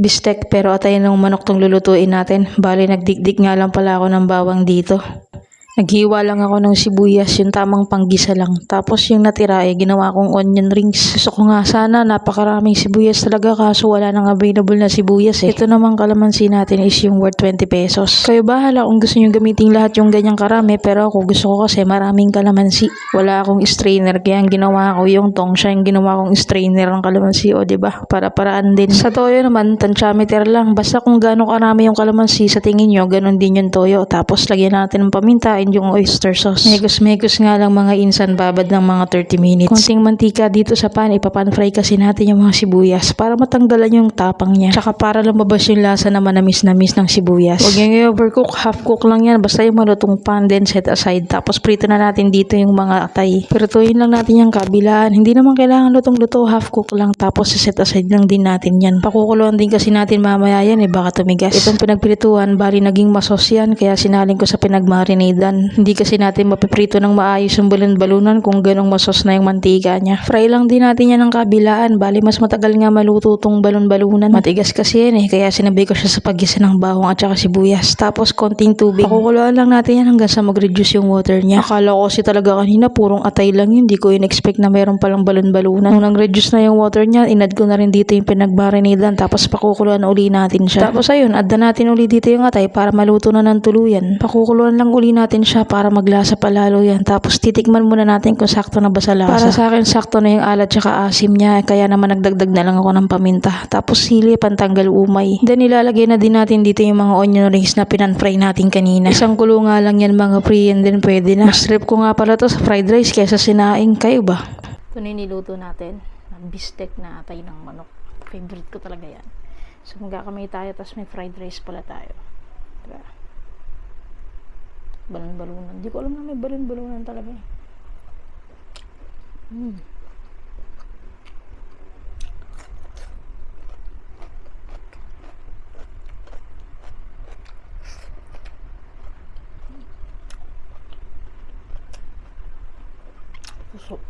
bistek, pero atayin ng manok tong lulutuin natin. Bali, nagdikdik nga lang pala ako ng bawang dito. Naghiwa lang ako ng sibuyas, yung tamang panggisa lang. Tapos yung natira ginawa kong onion rings. Gusto ko nga sana napakaraming sibuyas talaga, kaso wala nang available na sibuyas eh. Ito naman kalamansi natin is yung worth 20 pesos. Kayo bahala kung gusto nyo gamitin lahat yung ganyang karami, pero ako gusto ko kasi maraming kalamansi. Wala akong strainer, kaya ang ginawa ko yung tong, siya yung ginawa kong strainer ng kalamansi, o diba? Para-paraan din. Sa toyo naman, tantiameter lang. Basta kung gaano karami yung kalamansi sa tingin nyo, ganun din yung toyo. Tapos lagyan natin ng paminta and yung oyster sauce. Megos nga lang mga insan, babad ng mga 30 minutes. Konting mantika dito sa pan, ipapan-fry kasi natin yung mga sibuyas para matanggalan yung tapang niya. Tsaka para lumabas yung lasa na manamis-namis ng sibuyas. Huwag nyo i-overcook, half cook lang yan. Basta yung malutong pan, then set aside. Tapos prito na natin dito yung mga atay. Prituin lang natin yung kabilaan. Hindi naman kailangan lutong-luto, half cook lang. Tapos set aside lang din natin yan. Pakukuluan din kasi natin mamaya yan baka tumigas. Itong pinagprituan, bali naging masos yan, kaya sinaling ko sa pinagmarinadan. Hindi kasi natin mapiprito ng maayos yung balon-balunan kung ganong masos na yung mantika niya. Fry lang din natin yan ng kabilaan. Bali mas matagal nga maluto tong balon-balunan. Matigas kasi yan kaya sinabay ko siya sa paggisa ng bawang at saka sibuyas. Tapos konting tubig. Pakukuluan lang natin yan hanggang sa mag-reduce yung water niya. Akala ko kasi talaga kanina purong atay lang yun. Hindi ko in-expect na mayroon palang balon-balunan. Nung nang-reduce na yung water niya, inad ko na rin dito yung pinagmarinadan. Tapos pakukuluan uli natin siya. Tapos ayun, add na natin uli dito yung atay para maluto na ng tuluyan. Pakukuluan lang uli natin siya para maglasa palalo yan. Tapos titikman muna natin kung sakto na ba sa lasa. Para sa akin sakto na yung alat tsaka asim niya, kaya naman nagdagdag na lang ako ng paminta. Tapos sili, pantanggal umay. Then ilalagay na din natin dito yung mga onion rings na pinan-fry natin kanina. Isang kulo nga lang yan mga pre, and then pwede na. Mas trip ko nga pala to sa fried rice kaysa sinaing. Kayo ba? Ito na yung niluto natin. Bistek na atay ng manok. Favorite ko talaga yan. So magkakamay tayo, tapos may fried rice pala tayo. Diba? Balon-balunan. Hindi ko alam na may balon-balunan talaga eh. Puso.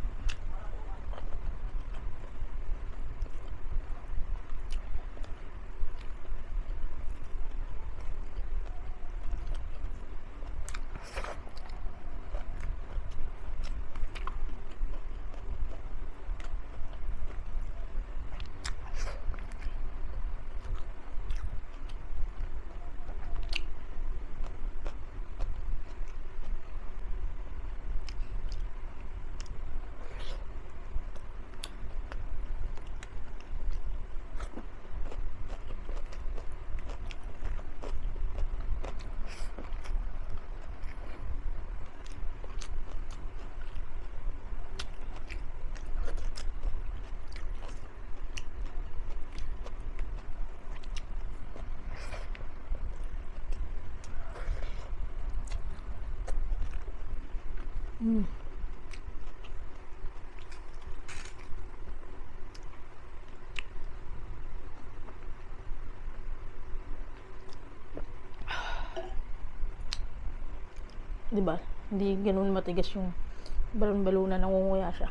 Diba? Hindi ganun matigas yung balon-balunan, nangunguya siya.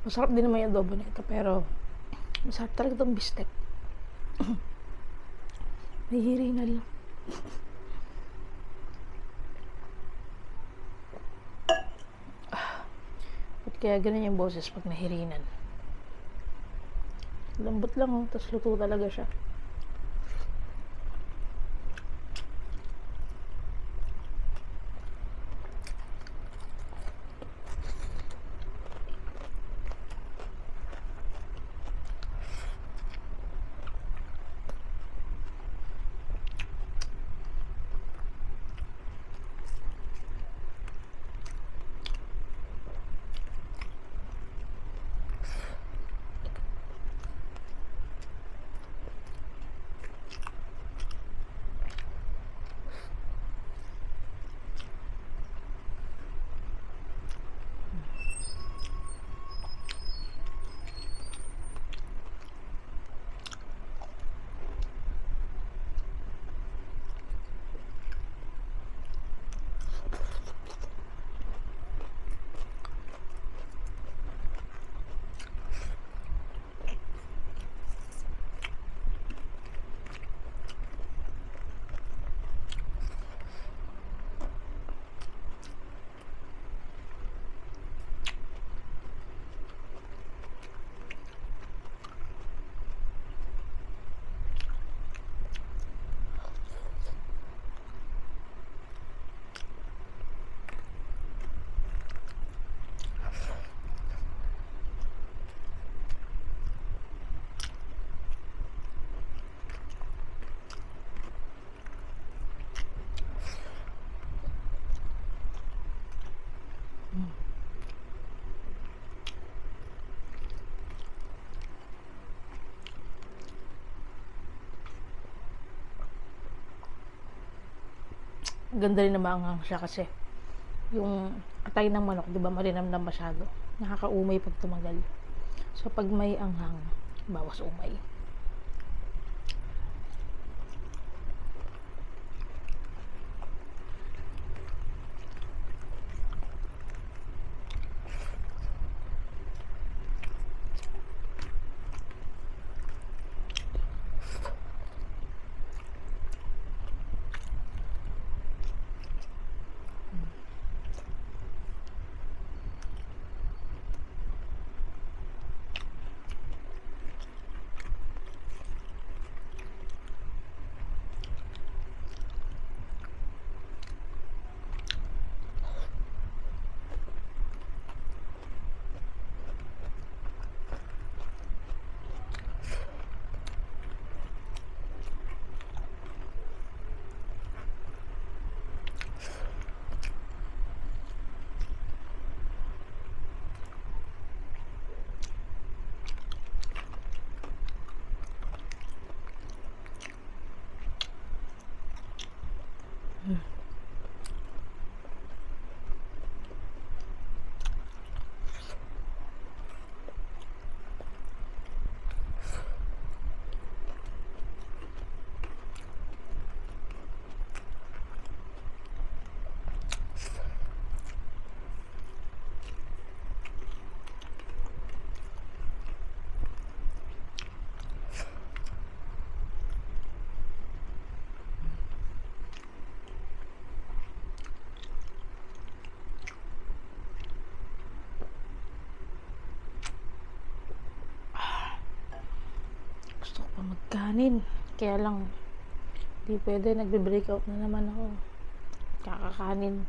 Masarap din naman yung adobo nito, pero masarap talaga itong bistek. Nahihirinal lang. Ba't kaya ganun yung boses pag nahirinan? Lambot lang tapos luto talaga siya. Ganda rin na maanghang siya kasi yung atay ng manok, di ba, malinamnam masyado. Nakakaumay pag tumagal. So, pag may anghang, bawas umay. Gusto ko pa magkanin. Kaya lang, di pwede. Nagbe-breakout na naman ako. Kakakanin.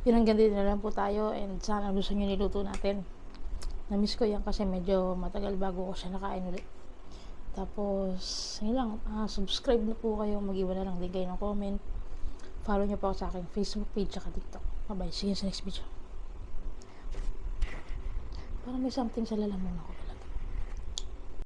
Yun, hanggang dito na lang po tayo, and sana gusto nyo niluto natin. Na-miss ko yan kasi medyo matagal bago ko siya nakain ulit. Tapos, yun lang, subscribe na po kayo, mag-iwan na lang din kayo ng comment. Follow nyo po ako sa aking Facebook page at TikTok. Bye bye, see you sa next video. Parang may something sa lalamunan ko.